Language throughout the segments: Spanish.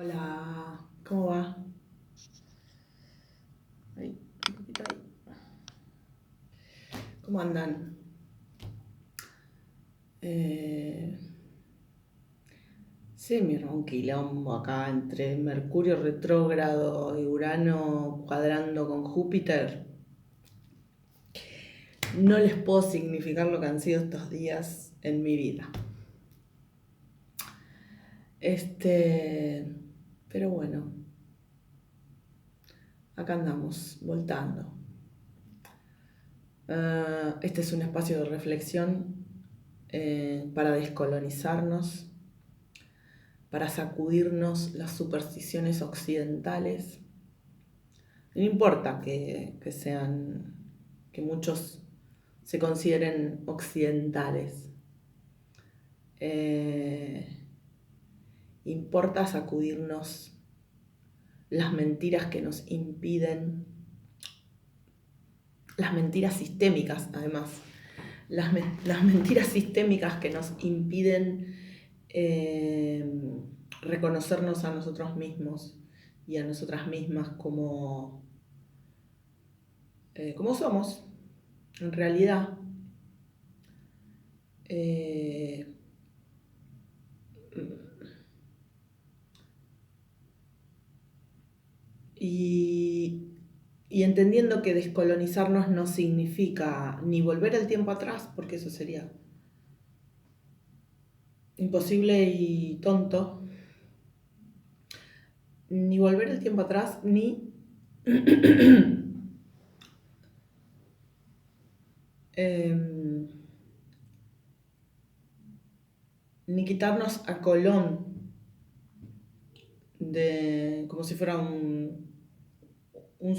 Hola, ¿cómo va? Ahí, un poquito ahí. ¿Cómo andan? Eh, sí, me un quilombo acá entre Mercurio retrógrado y Urano cuadrando con Júpiter. No les puedo significar lo que han sido estos días en mi vida. Este, pero bueno, acá andamos, voltando. Este es un espacio de reflexión para descolonizarnos, para sacudirnos las supersticiones occidentales. No importa que sean, que muchos se consideren occidentales. Eh, Importa sacudirnos las mentiras que nos impiden, las mentiras sistémicas además, las mentiras sistémicas que nos impiden eh, reconocernos a nosotros mismos y a nosotras mismas como somos, en realidad. Eh, y, y entendiendo que descolonizarnos no significa ni volver el tiempo atrás, porque eso sería imposible y tonto, ni volver el tiempo atrás, ni em, ni quitarnos a Colón como si fuera un, un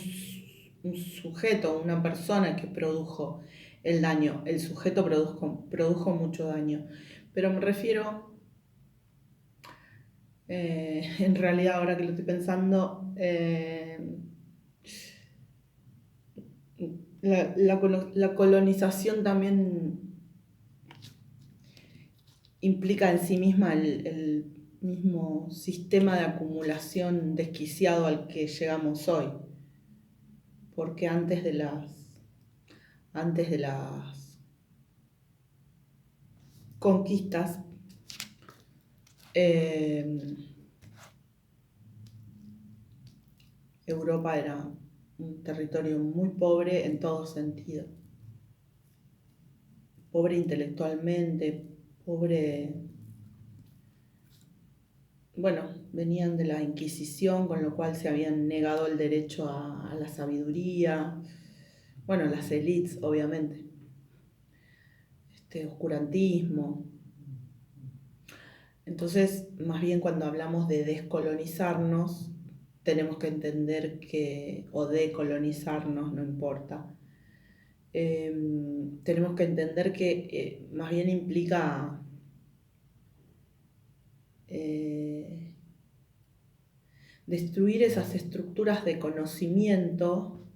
sujeto, una persona que produjo el daño. El sujeto produjo mucho daño. Pero me refiero, en realidad ahora que lo estoy pensando, la colonización también implica en sí misma el mismo sistema de acumulación desquiciado al que llegamos hoy. Porque antes de las conquistas, eh, Europa era un territorio muy pobre en todo sentido. Pobre intelectualmente, pobre. Bueno, venían de la Inquisición, con lo cual se habían negado el derecho a la sabiduría. Bueno, las élites, obviamente. Oscurantismo. Entonces, más bien cuando hablamos de descolonizarnos, tenemos que entender o decolonizarnos, no importa. Tenemos que entender que más bien implica eh, destruir esas estructuras de conocimiento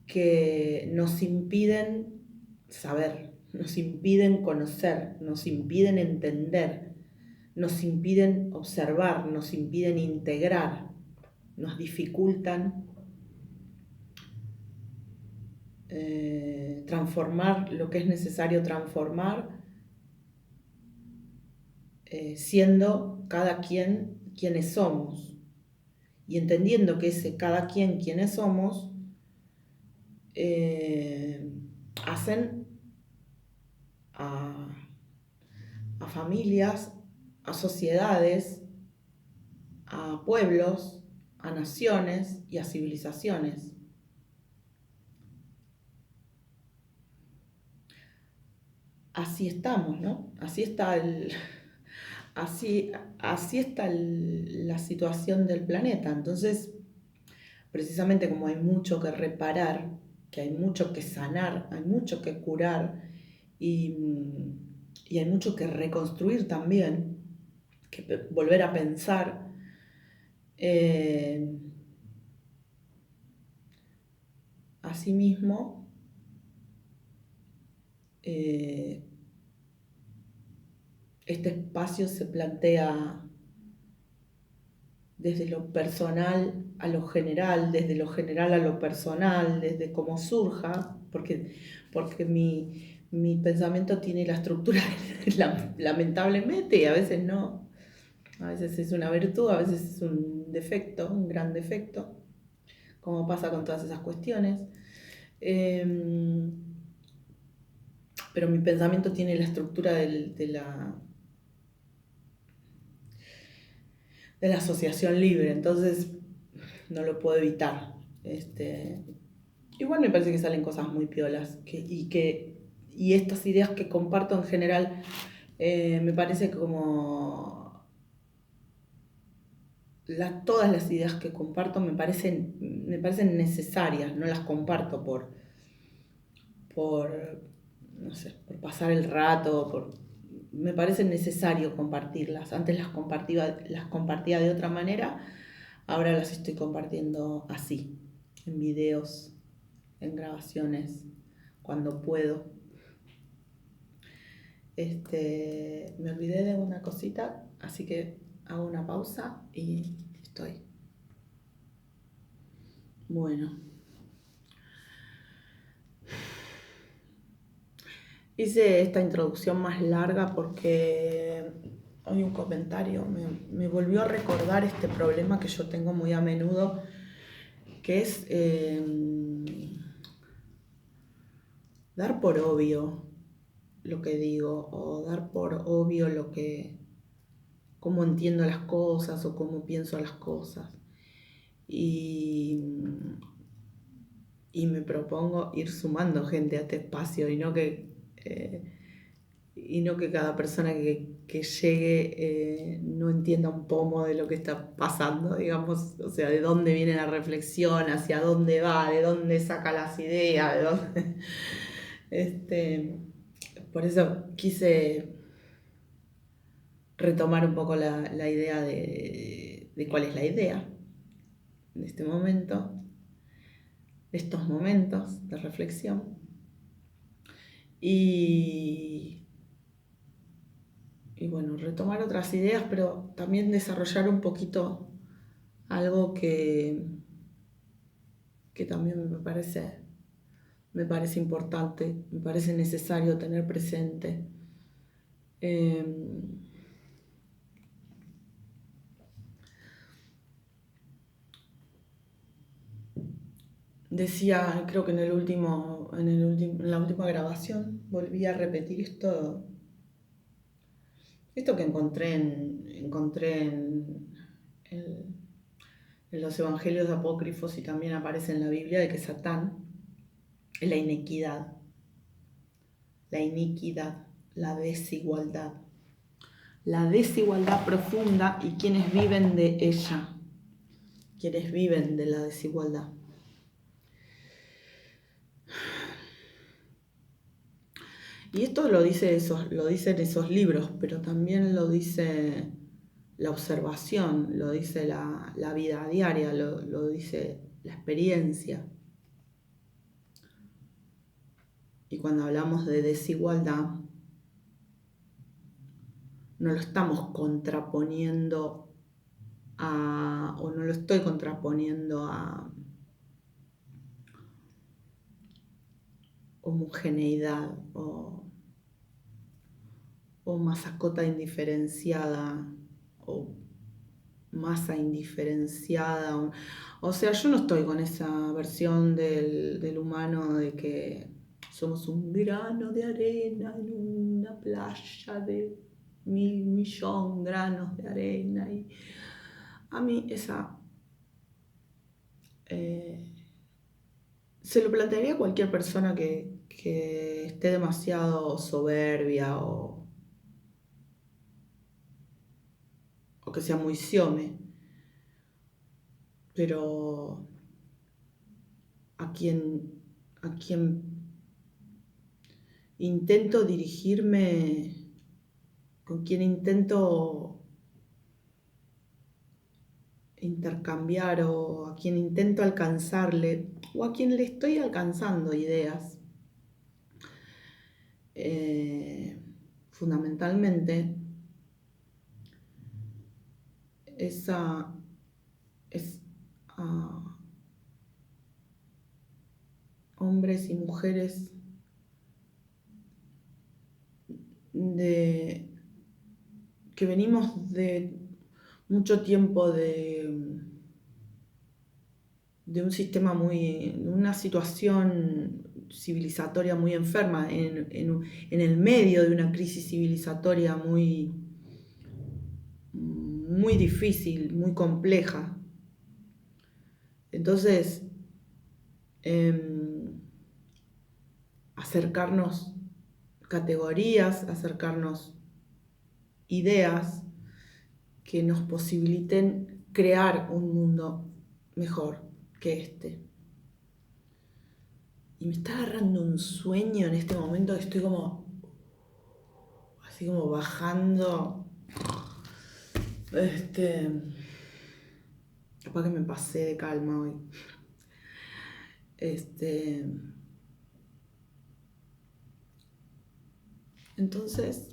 que nos impiden saber, nos impiden conocer, nos impiden entender, nos impiden observar, nos impiden integrar, nos dificultan transformar lo que es necesario transformar, siendo cada quien quienes somos y entendiendo que ese cada quien quienes somos hacen a, a familias, a sociedades, a pueblos, a naciones y a civilizaciones. Así estamos, ¿no? Así está la situación del planeta. Entonces, precisamente como hay mucho que reparar, que hay mucho que sanar, hay mucho que curar y, y hay mucho que reconstruir también, que volver a pensar. eh, Asimismo, eh, este espacio se plantea desde lo personal a lo general, desde lo general a lo personal, desde cómo surja, porque mi pensamiento tiene la estructura, lamentablemente, y a veces no. A veces es una virtud, a veces es un defecto, un gran defecto, como pasa con todas esas cuestiones. Pero mi pensamiento tiene la estructura de la asociación libre, entonces no lo puedo evitar. Igual me parece que salen cosas muy piolas y estas ideas que comparto en general, me parece como todas las ideas que comparto me parecen necesarias, no las comparto por, no sé, por pasar el rato, me parece necesario compartirlas. Antes las compartía de otra manera, ahora las estoy compartiendo así, en videos, en grabaciones, cuando puedo. Me olvidé de una cosita, así que hago una pausa y estoy. Bueno, hice esta introducción más larga porque hoy un comentario me volvió a recordar este problema que yo tengo muy a menudo, que es dar por obvio lo que digo, o dar por obvio cómo entiendo las cosas o cómo pienso las cosas. Y, y me propongo ir sumando gente a este espacio y no que cada persona que llegue no entienda un pomo de lo que está pasando, digamos, o sea, de dónde viene la reflexión, hacia dónde va, de dónde saca las ideas, de dónde... Por eso quise retomar un poco la idea de cuál es la idea de este momento, de estos momentos de reflexión. Y bueno, retomar otras ideas, pero también desarrollar un poquito algo que también me parece importante, me parece necesario tener presente. Decía, creo que en la última grabación, volví a repetir esto que encontré en los evangelios apócrifos y también aparece en la Biblia, de que Satán es la iniquidad, la desigualdad profunda y quienes viven de ella, quienes viven de la desigualdad. Y esto lo dicen esos libros, pero también lo dice la observación, lo dice la vida diaria, lo dice la experiencia. Y cuando hablamos de desigualdad, no lo estamos contraponiendo o no lo estoy contraponiendo a homogeneidad o masacota indiferenciada o masa indiferenciada. O sea, yo no estoy con esa versión del humano de que somos un grano de arena en una playa de 1.000.000.000 granos de arena. Y a mí se lo plantearía a cualquier persona que esté demasiado soberbia o que sea muy siome, pero a quien intento dirigirme, con quien intento intercambiar o a quien intento alcanzarle o a quien le estoy alcanzando ideas, fundamentalmente esa hombres y mujeres que venimos de mucho tiempo de un sistema una situación civilizatoria muy enferma, en el medio de una crisis civilizatoria muy difícil, muy compleja. Entonces, acercarnos categorías, acercarnos ideas que nos posibiliten crear un mundo mejor que este. Y me está agarrando un sueño en este momento que estoy así como bajando. Capaz que me pasé de calma hoy. Entonces,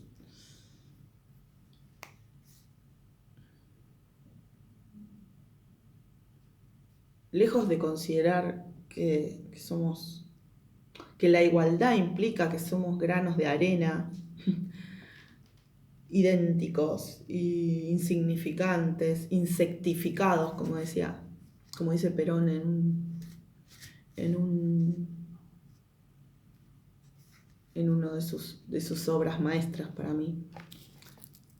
lejos de considerar que la igualdad implica que somos granos de arena, idénticos e insignificantes, insectificados, como dice Perón en una de sus obras maestras para mí,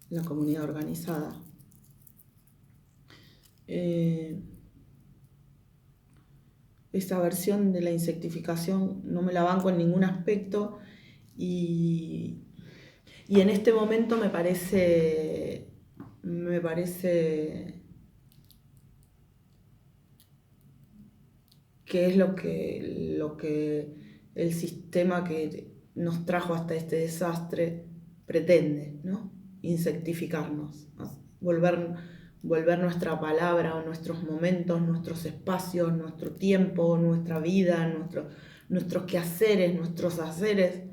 La comunidad organizada. Esta versión de la insectificación no me la banco en ningún aspecto y en este momento me parece que es lo que el sistema que nos trajo hasta este desastre pretende, ¿no? Insectificarnos, volver nuestra palabra o nuestros momentos, nuestros espacios, nuestro tiempo, nuestra vida, nuestros quehaceres, nuestros haceres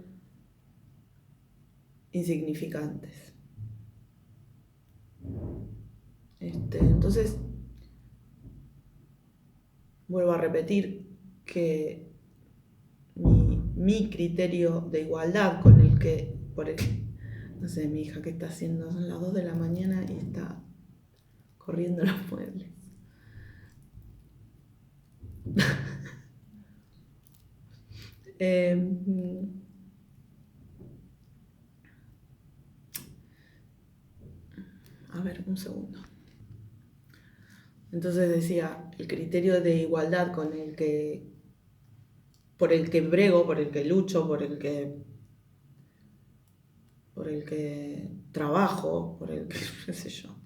insignificantes. Entonces, vuelvo a repetir que mi criterio de igualdad no sé, mi hija qué está haciendo, son las 2 de la mañana y está corriendo los muebles. A ver, un segundo. Entonces decía, el criterio de igualdad por el que brego, por el que lucho, por el que trabajo, por el que, qué sé yo.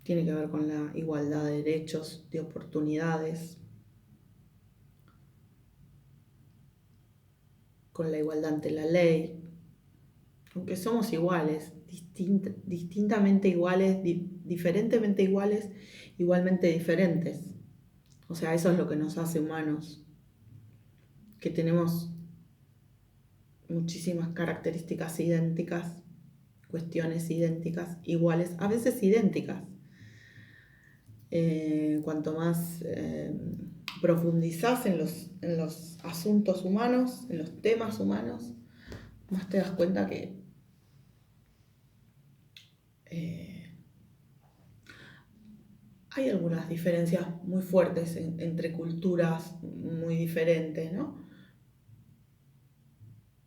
Tiene que ver con la igualdad de derechos, de oportunidades, con la igualdad ante la ley, aunque somos iguales, distintamente iguales, diferentemente iguales, igualmente diferentes. O sea, eso es lo que nos hace humanos, que tenemos muchísimas características idénticas, cuestiones idénticas, iguales, a veces idénticas. Cuanto más profundizás en los asuntos humanos, en los temas humanos, más te das cuenta que hay algunas diferencias muy fuertes entre culturas muy diferentes, ¿no?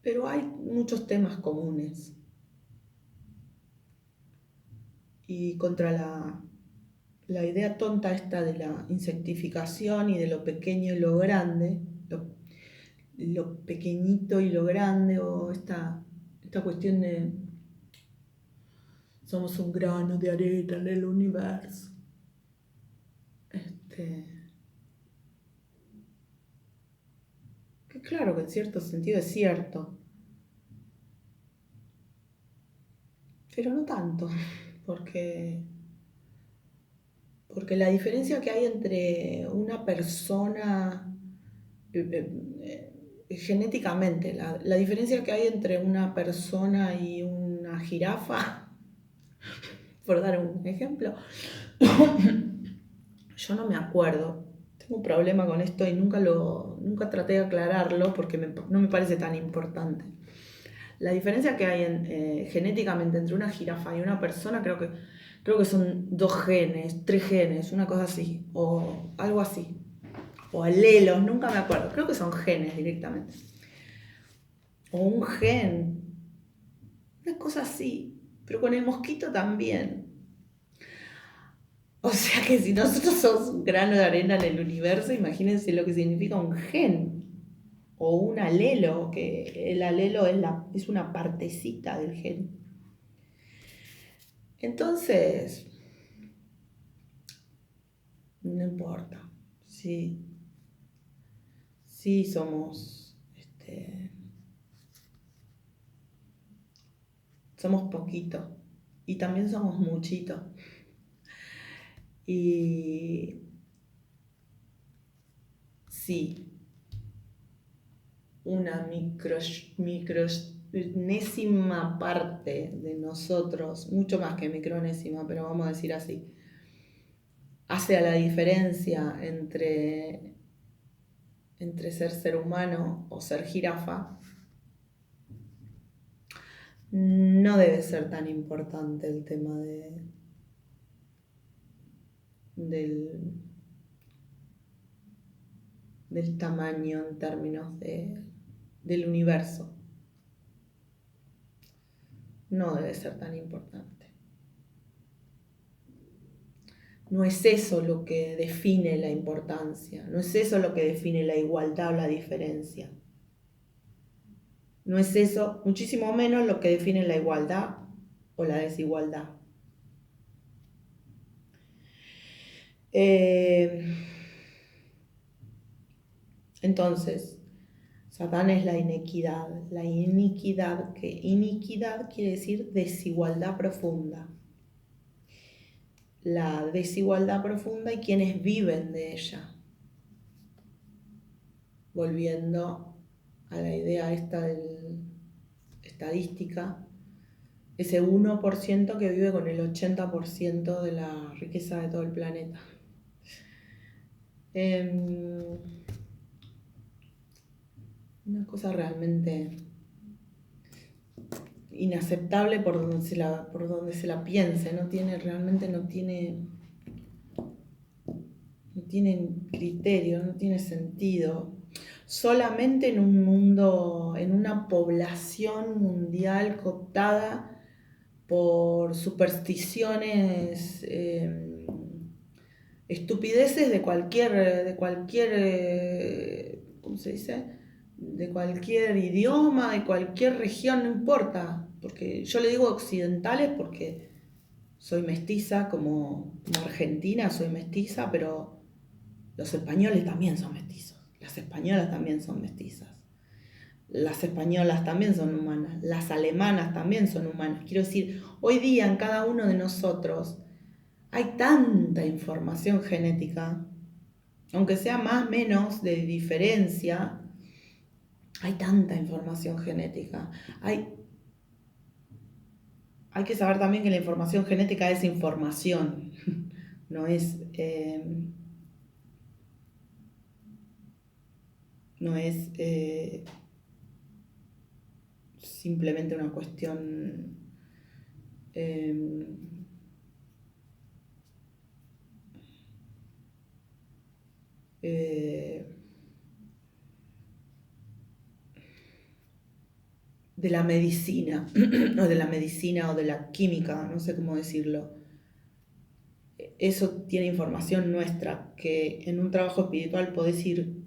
Pero hay muchos temas comunes. Y contra la idea tonta esta de la insectificación y de lo pequeño y lo grande, lo pequeñito y lo grande, o esta cuestión de somos un grano de arena en el universo. Que claro que en cierto sentido es cierto, pero no tanto, porque la diferencia que hay entre una persona genéticamente, la diferencia que hay entre una persona y una jirafa, por dar un ejemplo, Yo no me acuerdo. Tengo un problema con esto y nunca traté de aclararlo porque no me parece tan importante. La diferencia que hay genéticamente entre una jirafa y una persona creo que son 2 genes, 3 genes, una cosa así, o algo así. O alelos, nunca me acuerdo. Creo que son genes directamente. O un gen, una cosa así. Pero con el mosquito también. O sea que si nosotros somos un grano de arena en el universo, imagínense lo que significa un gen o un alelo, que el alelo es una partecita del gen. Entonces, no importa. Sí, sí somos, somos poquito y también somos muchito. Y sí, una micronésima parte de nosotros, mucho más que micronésima, pero vamos a decir así, hace a la diferencia entre ser humano o ser jirafa, no debe ser tan importante el tema del, del tamaño en términos del universo. No debe ser tan importante. No es eso lo que define la importancia, no es eso lo que define la igualdad o la diferencia. No es eso, muchísimo menos lo que define la igualdad o la desigualdad. Entonces, Satán es la iniquidad. La iniquidad, que iniquidad quiere decir desigualdad profunda. La desigualdad profunda y quienes viven de ella. Volviendo a la idea esta de estadística, ese 1% que vive con el 80% de la riqueza de todo el planeta. Una cosa realmente inaceptable por donde se la piense, realmente no tiene criterio, no tiene sentido. Solamente en un mundo, en una población mundial cooptada por supersticiones, estupideces de cualquier, ¿cómo se dice? De cualquier idioma, de cualquier región, no importa, porque yo le digo occidentales porque soy mestiza, como argentina soy mestiza, pero los españoles también son mestizos, las españolas también son mestizas, las españolas también son humanas, las alemanas también son humanas. Quiero decir, hoy día en cada uno de nosotros hay tanta información genética, aunque sea más o menos de diferencia, hay tanta información genética. Hay que saber también que la información genética es información, no es, no es simplemente una cuestión de la medicina, o de la medicina o de la química, no sé cómo decirlo. Eso tiene información nuestra que en un trabajo espiritual podés ir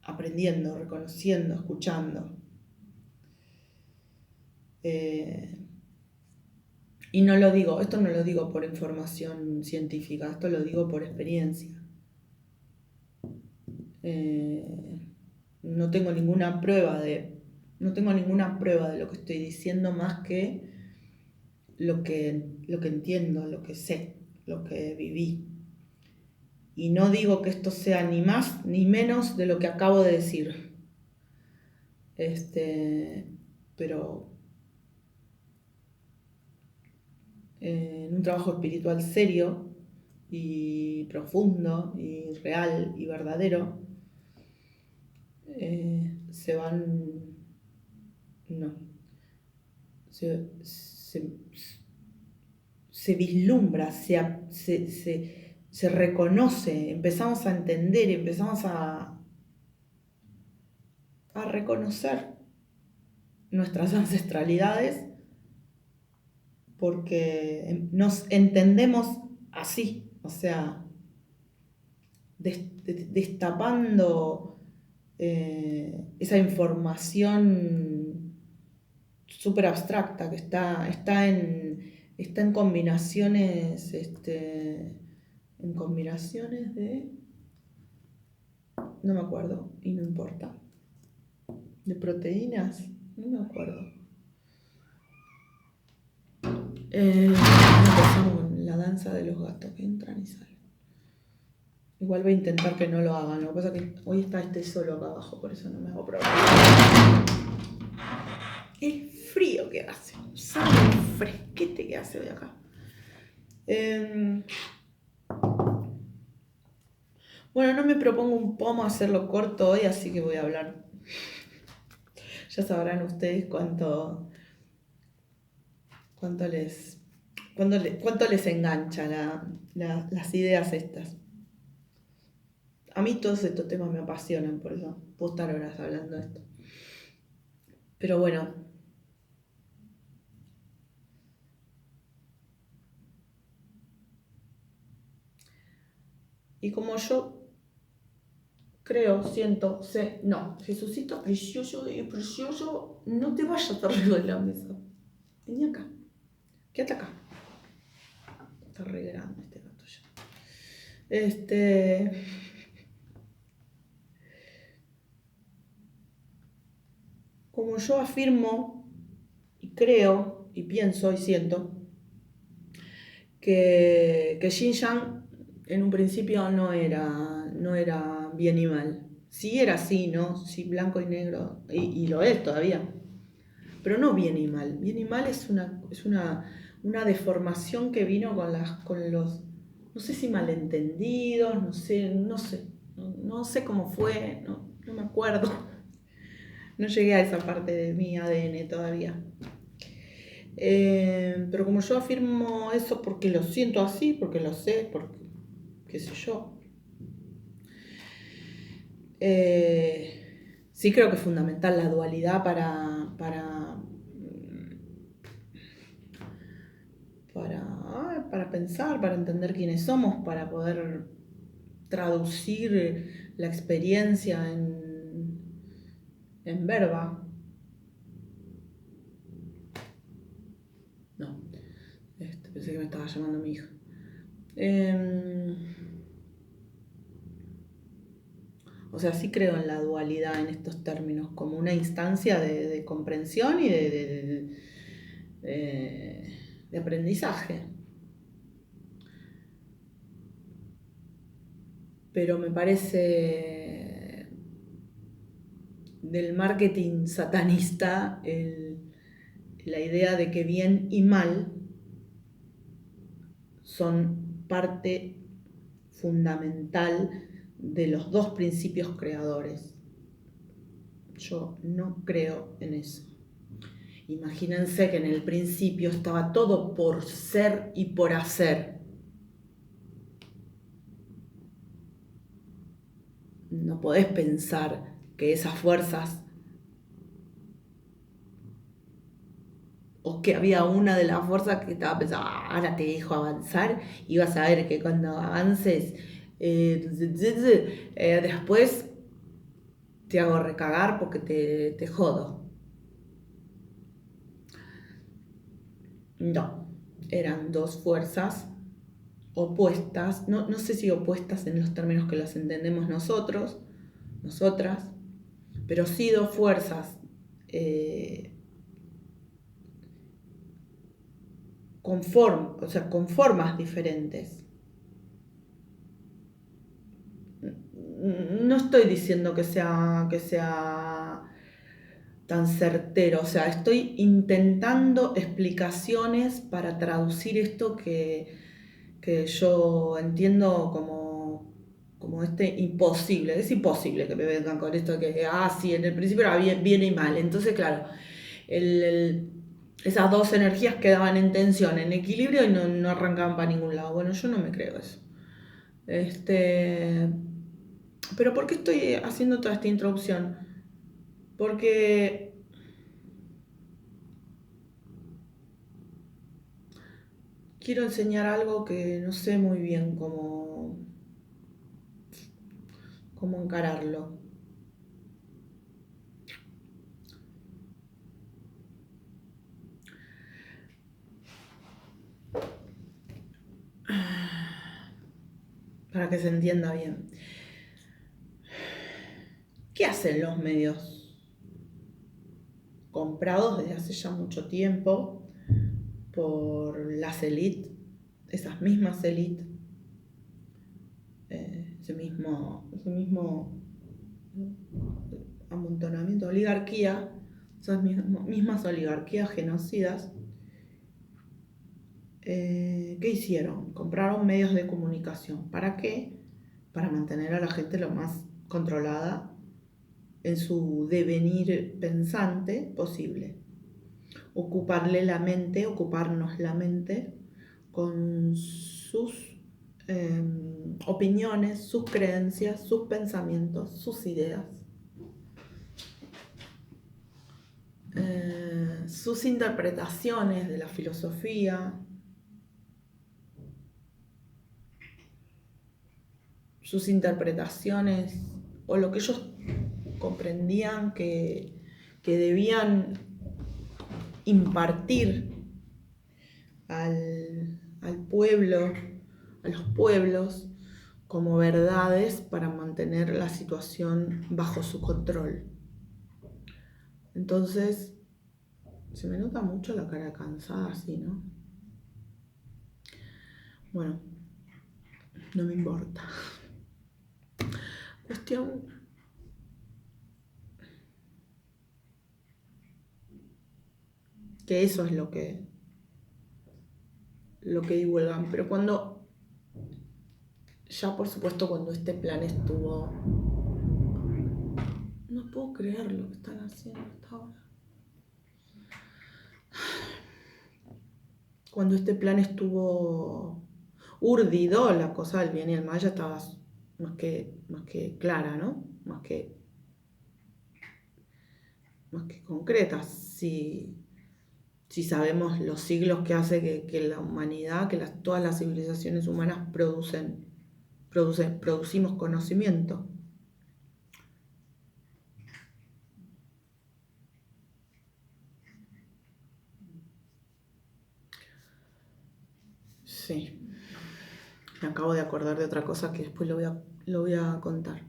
aprendiendo, reconociendo, escuchando. Y no lo digo, esto no lo digo por información científica, esto lo digo por experiencia. No tengo ninguna prueba de lo que estoy diciendo más que lo que entiendo, lo que sé, lo que viví. Y no digo que esto sea ni más ni menos de lo que acabo de decir. Pero en un trabajo espiritual serio y profundo y real y verdadero, se van, no, se, se vislumbra, se reconoce, empezamos a entender, empezamos a reconocer nuestras ancestralidades porque nos entendemos así, o sea, destapando esa información súper abstracta que está en combinaciones, en combinaciones de, no me acuerdo, y no importa, de proteínas, no me acuerdo. Empezamos la danza de los gatos que entran y salen. Igual voy a intentar que no lo hagan. Lo que pasa es que hoy está solo acá abajo, por eso no me hago problema. El frío que hace. ¿Sabe el fresquete que hace hoy acá? Bueno, no me propongo un pomo hacerlo corto hoy, así que voy a hablar. Ya sabrán ustedes cuánto les engancha las ideas estas. A mí todos estos temas me apasionan, por eso puedo estar horas hablando de esto. Pero bueno. Y como yo creo, siento, sé, no, Jesucito precioso y precioso, no te vayas arriba de la mesa. Vení acá, quédate acá. Está re grande este gato ya. Como yo afirmo y creo y pienso y siento que Xinjiang en un principio no era bien y mal. Sí era así, ¿no? Sí, blanco y negro, y lo es todavía. Pero no bien y mal. Bien y mal es una deformación que vino con los, no sé si malentendidos, no sé cómo fue, no me acuerdo. No llegué a esa parte de mi ADN todavía. Pero como yo afirmo eso porque lo siento así, porque lo sé, porque qué sé yo. Sí creo que es fundamental la dualidad para pensar, para entender quiénes somos, para poder traducir la experiencia en verba. No, pensé que me estaba llamando mi hija. O sea, sí creo en la dualidad en estos términos, como una instancia de comprensión y de aprendizaje. Pero me parece del marketing satanista la idea de que bien y mal son parte fundamental de los dos principios creadores. Yo no creo en eso. Imagínense que en el principio estaba todo por ser y por hacer. No podés pensar que esas fuerzas, o que había una de las fuerzas que estaba pensando, ahora te dejo avanzar y vas a ver que cuando avances, después te hago recagar porque te jodo. No, eran dos fuerzas opuestas, no sé si opuestas en los términos que las entendemos nosotros, nosotras, pero sí dos fuerzas con formas diferentes. No estoy diciendo que sea tan certero. O sea, estoy intentando explicaciones para traducir esto que yo entiendo como imposible. Es imposible que me vengan con esto que, sí, en el principio era bien, bien y mal. Entonces, claro, esas dos energías quedaban en tensión, en equilibrio y no arrancaban para ningún lado. Bueno, yo no me creo eso. Pero ¿por qué estoy haciendo toda esta introducción? Porque quiero enseñar algo que no sé muy bien cómo encararlo. Para que se entienda bien. ¿Qué hacen los medios? Comprados desde hace ya mucho tiempo por las élites, esas mismas élites, ese mismo amontonamiento, oligarquía, esas mismas oligarquías genocidas, ¿qué hicieron? Compraron medios de comunicación. ¿Para qué? Para mantener a la gente lo más controlada en su devenir pensante posible. Ocuparnos la mente con sus opiniones, sus creencias, sus pensamientos, sus ideas, sus interpretaciones de la filosofía, sus interpretaciones o lo que ellos comprendían que debían impartir al pueblo, a los pueblos, como verdades para mantener la situación bajo su control. Entonces, se me nota mucho la cara cansada así, ¿no? Bueno, no me importa. Cuestión que eso es lo que divulgan, pero ya por supuesto cuando este plan estuvo, no puedo creer lo que están haciendo hasta ahora. Cuando este plan estuvo urdido, la cosa del bien y el mal ya estaba más que clara, ¿no? Más que concreta. Si sabemos los siglos que hace que la humanidad, todas las civilizaciones humanas producimos conocimiento. Sí. Me acabo de acordar de otra cosa que después lo voy a contar.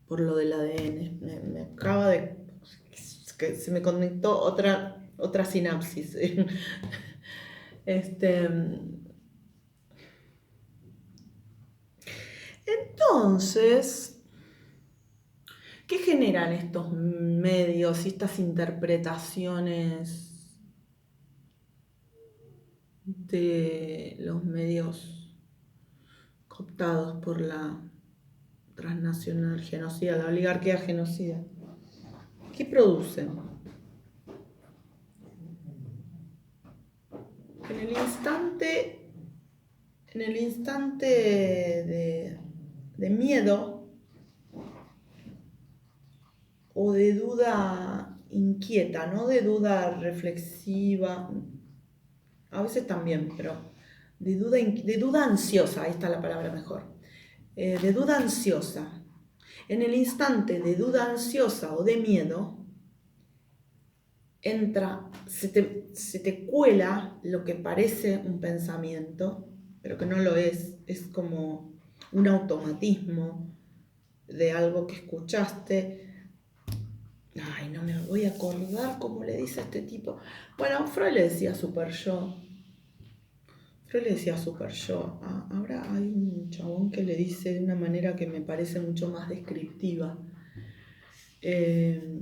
Por lo del ADN. Me acaba de... que se me conectó otra sinapsis. Entonces, ¿qué generan estos medios y estas interpretaciones de los medios cooptados por la transnacional genocida, la oligarquía genocida? ¿Qué producen? En el instante de miedo o de duda inquieta, no de duda reflexiva, a veces también, pero de duda ansiosa, ahí está la palabra mejor, de duda ansiosa. En el instante de duda ansiosa o de miedo, se te cuela lo que parece un pensamiento, pero que no lo es como un automatismo de algo que escuchaste. Ay, no me voy a acordar cómo le dice a este tipo. Bueno, Freud le decía super yo. Freud le decía super yo. Ahora hay un chabón que le dice de una manera que me parece mucho más descriptiva. Eh,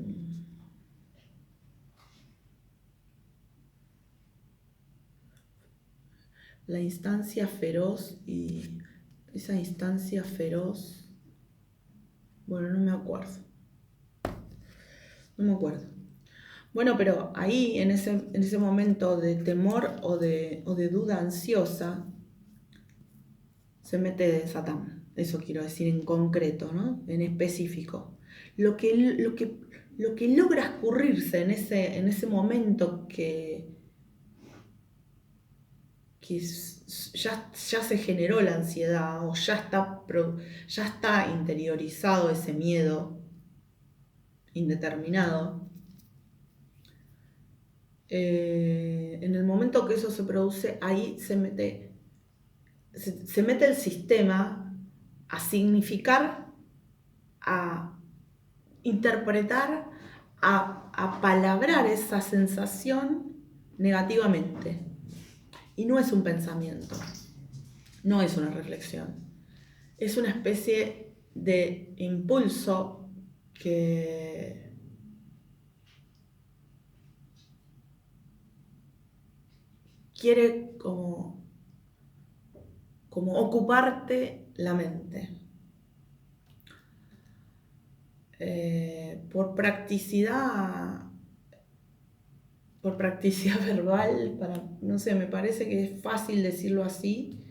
la instancia feroz y esa instancia feroz, bueno, no me acuerdo. No me acuerdo. Bueno, pero ahí en ese momento de temor o de duda ansiosa, se mete Satán. Eso quiero decir en concreto, ¿no? En específico. Lo que, lo que, lo que logra escurrirse en ese momento que ya se generó la ansiedad o ya está interiorizado ese miedo indeterminado. En el momento que eso se produce, ahí se mete el sistema a significar, a interpretar, a palabrar esa sensación negativamente. Y no es un pensamiento, no es una reflexión, es una especie de impulso que quiere como ocuparte la mente. Por practicidad verbal, no sé, me parece que es fácil decirlo así.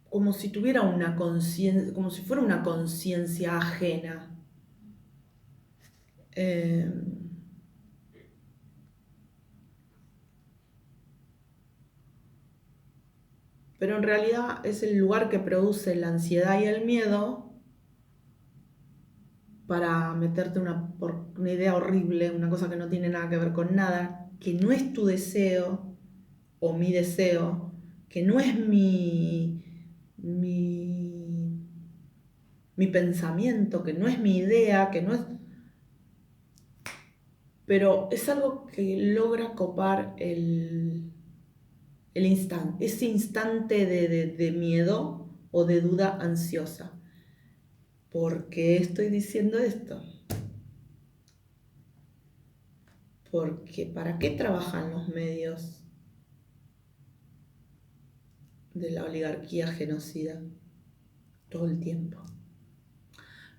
Como si tuviera una conciencia, como si fuera una conciencia ajena. Eh, pero en realidad es el lugar que produce la ansiedad y el miedo para meterte una idea horrible, una cosa que no tiene nada que ver con nada, que no es tu deseo o mi deseo, que no es mi pensamiento, que no es mi idea, que no es... Pero es algo que logra copar ese instante de miedo o de duda ansiosa. ¿Por qué estoy diciendo esto? Porque ¿para qué trabajan los medios de la oligarquía genocida todo el tiempo?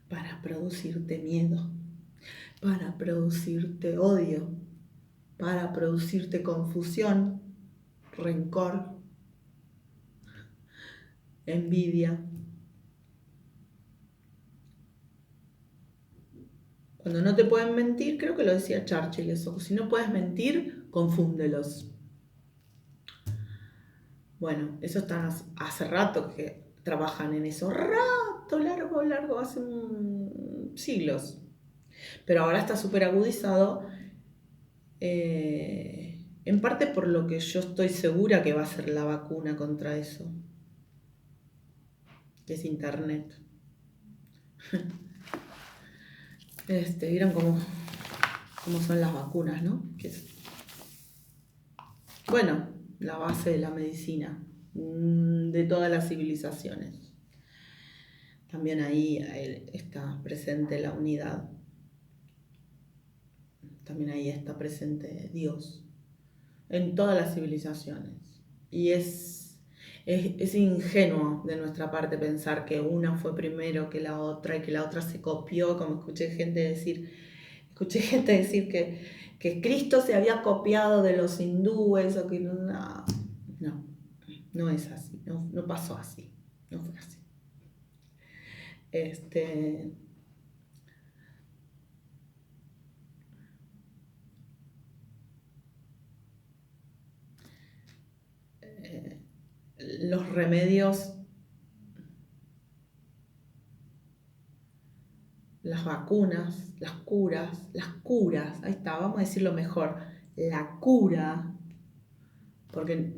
Para producirte miedo, para producirte odio, para producirte confusión, rencor, envidia. Cuando no te pueden mentir, creo que lo decía Churchill eso, si no puedes mentir, confúndelos. Bueno, eso está hace rato que trabajan en eso, rato, largo, hace siglos. Pero ahora está súper agudizado, en parte por lo que yo estoy segura que va a ser la vacuna contra eso, que es internet. Vieron cómo son las vacunas, ¿no? Bueno, la base de la medicina, de todas las civilizaciones. También ahí está presente la unidad. También ahí está presente Dios. En todas las civilizaciones. Y es ingenuo de nuestra parte pensar que una fue primero que la otra y que la otra se copió, como escuché gente decir que Cristo se había copiado de los hindúes o que no es así, no pasó así, no fue así. Los remedios, las vacunas, las curas, ahí está, vamos a decirlo mejor, la cura, porque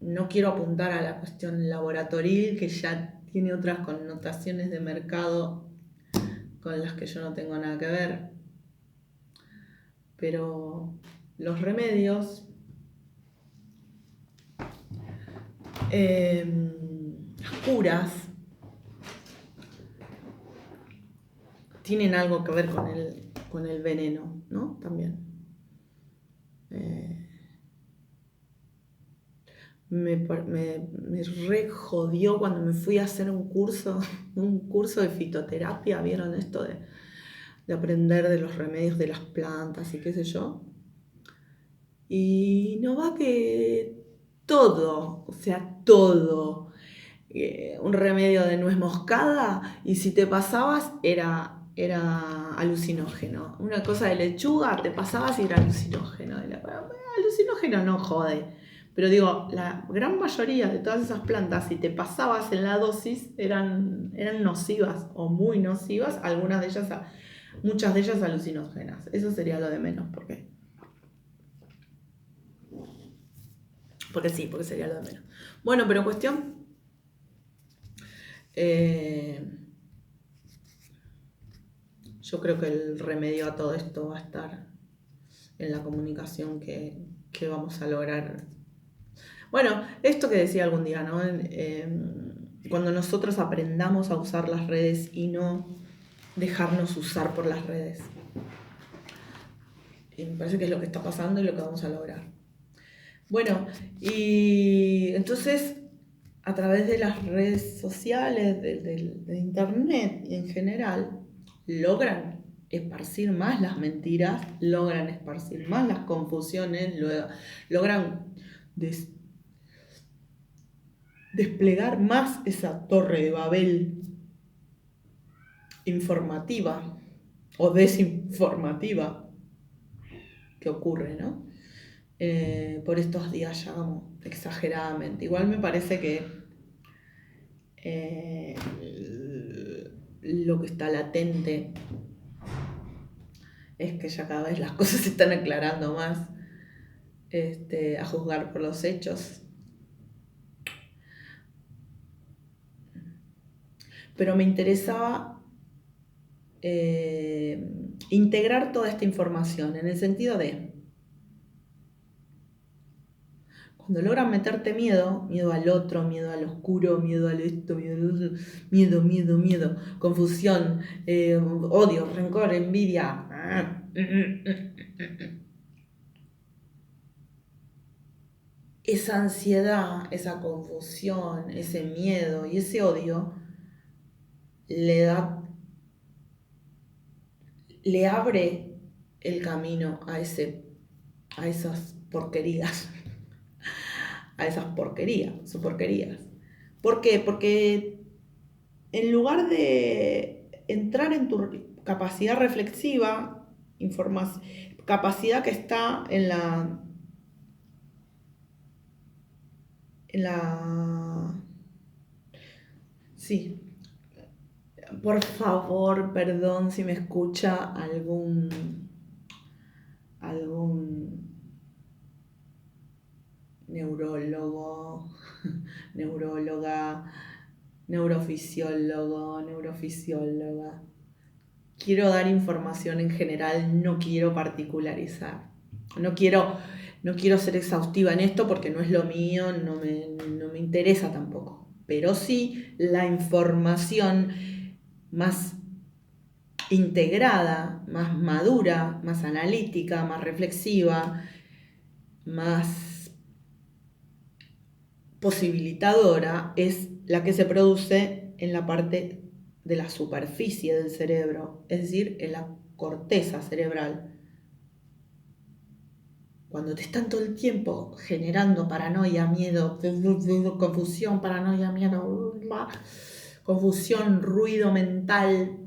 no quiero apuntar a la cuestión laboratoril que ya tiene otras connotaciones de mercado con las que yo no tengo nada que ver. Pero los remedios, las curas, tienen algo que ver con el veneno, ¿no? También. Me re jodió cuando me fui a hacer un curso de fitoterapia. ¿Vieron esto de aprender de los remedios de las plantas y qué sé yo? Y no va que todo, o sea, todo. Un remedio de nuez moscada y si te pasabas era alucinógeno. Una cosa de lechuga, te pasabas y era alucinógeno. Alucinógeno no jode. Pero digo, la gran mayoría de todas esas plantas, si te pasabas en la dosis, eran nocivas o muy nocivas, muchas de ellas alucinógenas. Eso sería lo de menos, porque sí, porque sería lo de menos. Bueno, pero cuestión, yo creo que el remedio a todo esto va a estar en la comunicación que vamos a lograr. Bueno, esto que decía algún día, ¿no? Cuando nosotros aprendamos a usar las redes y no dejarnos usar por las redes. Y me parece que es lo que está pasando y lo que vamos a lograr. Bueno, y entonces a través de las redes sociales, de internet y en general, logran esparcir más las mentiras, logran esparcir más las confusiones, logran desplegar más esa torre de Babel informativa o desinformativa que ocurre, ¿no? Por estos días ya como exageradamente. Igual me parece que lo que está latente es que ya cada vez las cosas se están aclarando más, a juzgar por los hechos. Pero me interesaba integrar toda esta información en el sentido de, cuando logran meterte miedo al otro, miedo al oscuro, miedo al esto, miedo, confusión, odio, rencor, envidia. Esa ansiedad, esa confusión, ese miedo y ese odio le abre el camino a esas porquerías. A esas porquerías. ¿Por qué? Porque en lugar de entrar en tu capacidad reflexiva, capacidad que está en la sí, por favor, perdón si me escucha algún neurólogo, neuróloga, neurofisióloga. Quiero dar información en general, no quiero particularizar. No quiero ser exhaustiva en esto porque no es lo mío, no me interesa tampoco. Pero sí la información más integrada, más madura, más analítica, más reflexiva, más posibilitadora es la que se produce en la parte de la superficie del cerebro, es decir, en la corteza cerebral. Cuando te están todo el tiempo generando paranoia, miedo, confusión, paranoia, miedo, confusión, ruido mental,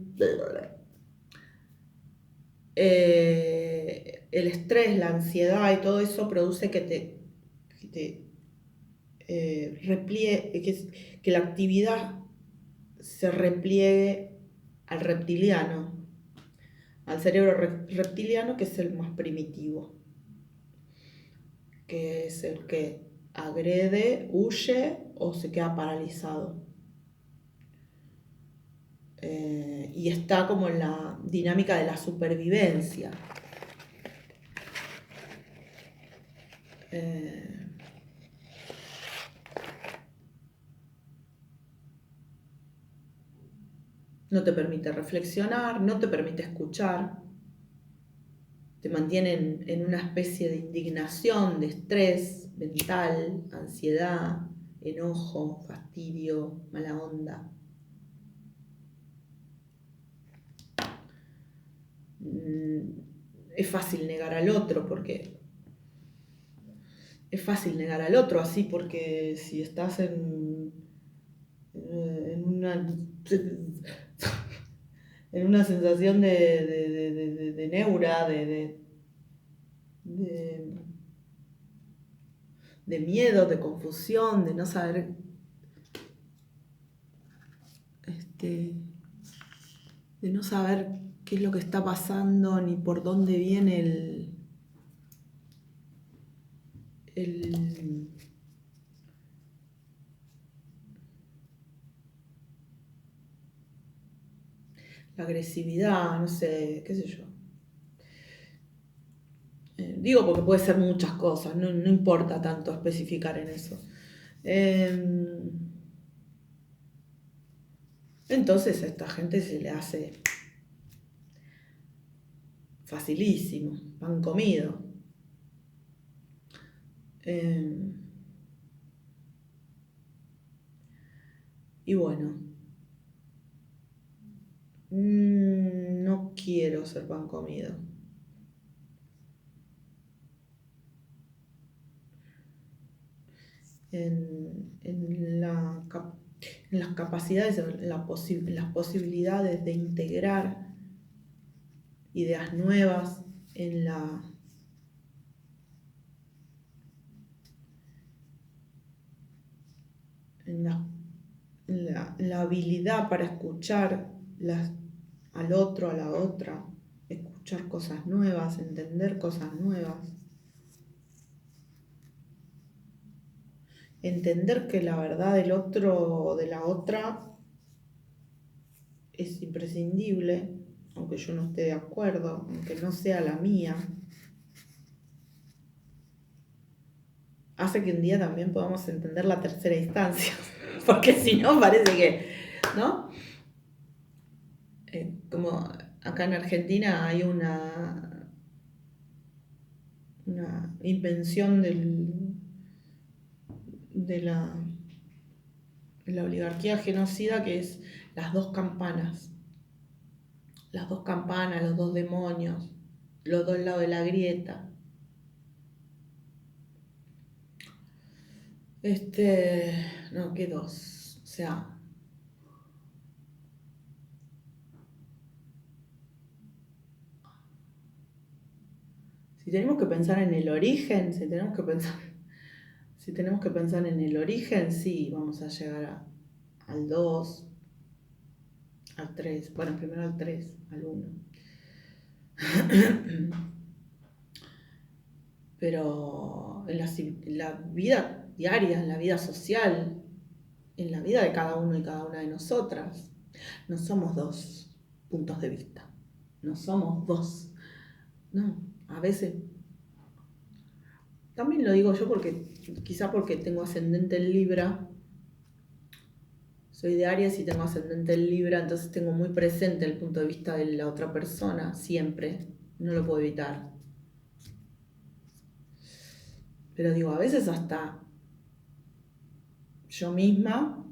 el estrés, la ansiedad y todo eso produce que que la actividad se repliegue al reptiliano, al cerebro reptiliano, que es el más primitivo, que es el que agrede, huye o se queda paralizado. Y está como en la dinámica de la supervivencia. No te permite reflexionar, no te permite escuchar, te mantiene en una especie de indignación, de estrés mental, ansiedad, enojo, fastidio, mala onda. Es fácil negar al otro así porque si estás en una en una sensación de neura, de, de miedo, de confusión, de no saber de no saber qué es lo que está pasando ni por dónde viene el la agresividad, no sé, qué sé yo. Digo porque puede ser muchas cosas, no importa tanto especificar en eso. Entonces a esta gente se le hace facilísimo, pan comido. Y bueno, no quiero ser pan comido. En las capacidades, en las posibilidades de integrar ideas nuevas, en en la, en la habilidad para escuchar al otro, a la otra, escuchar cosas nuevas, entender cosas nuevas, entender que la verdad del otro o de la otra es imprescindible, aunque yo no esté de acuerdo, aunque no sea la mía, hace que un día también podamos entender la tercera instancia, porque si no parece que, ¿no? Como acá en Argentina hay una invención de la oligarquía genocida que es las dos campanas. Las dos campanas, los dos demonios, los dos lados de la grieta. No, ¿qué dos? O sea, si tenemos que pensar en el origen, si tenemos que pensar en el origen, sí, vamos a llegar al 2, al 3. Bueno, primero al 3, al 1. Pero en la vida diaria, en la vida social, en la vida de cada uno y cada una de nosotras, no somos dos puntos de vista, no somos dos, no, a veces, también lo digo yo quizá porque tengo ascendente en Libra, soy de Aries y tengo ascendente en Libra, entonces tengo muy presente el punto de vista de la otra persona, siempre, no lo puedo evitar. Pero digo, a veces hasta yo misma,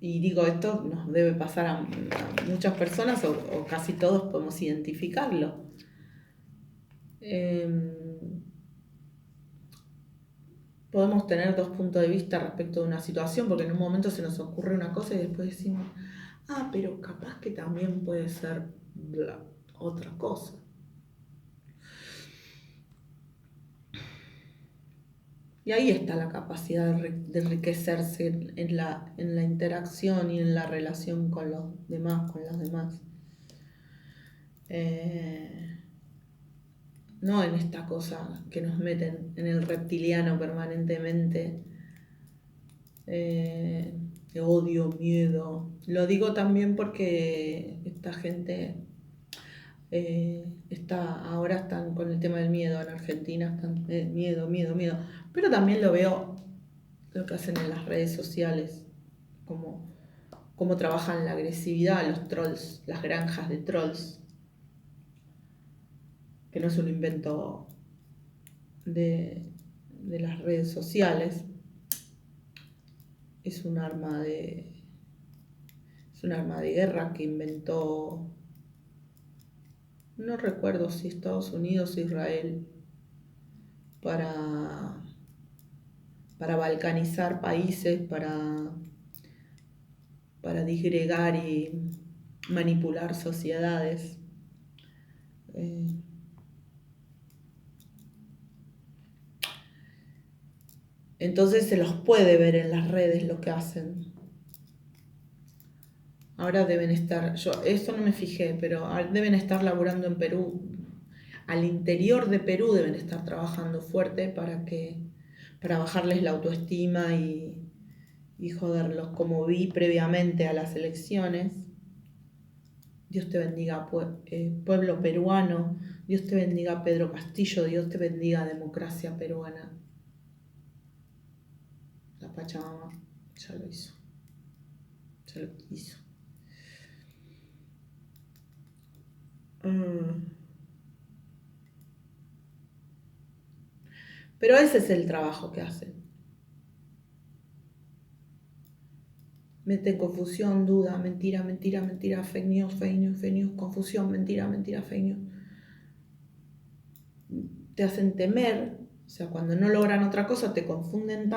y digo, esto nos debe pasar a muchas personas o casi todos podemos identificarlo. Podemos tener dos puntos de vista respecto de una situación, porque en un momento se nos ocurre una cosa y después decimos, pero capaz que también puede ser otra cosa. Y ahí está la capacidad de enriquecerse en la interacción y en la relación con los demás, con las demás. No en esta cosa que nos meten en el reptiliano permanentemente, odio, miedo. Lo digo también porque esta gente ahora están con el tema del miedo en Argentina, están miedo, miedo, miedo. Pero también lo veo lo que hacen en las redes sociales, como cómo trabajan la agresividad, los trolls, las granjas de trolls, que no es un invento de, de las redes sociales, es un arma es un arma de guerra que inventó, no recuerdo si Estados Unidos o Israel, para, para balcanizar países, para disgregar y manipular sociedades. Eh, entonces se los puede ver en las redes lo que hacen. Ahora deben estar, yo eso no me fijé, pero deben estar laburando en Perú. Al interior de Perú deben estar trabajando fuerte para bajarles la autoestima y joderlos, como vi previamente a las elecciones. Dios te bendiga, pueblo peruano. Dios te bendiga, Pedro Castillo. Dios te bendiga, democracia peruana. La Pachamama ya lo hizo. Ya lo hizo. Pero ese es el trabajo que hacen. Meten confusión, duda, mentira, mentira, mentira, fake news, fake news, fake news, confusión, mentira, mentira, fake news. Te hacen temer, o sea, cuando no logran otra cosa te confunden tanto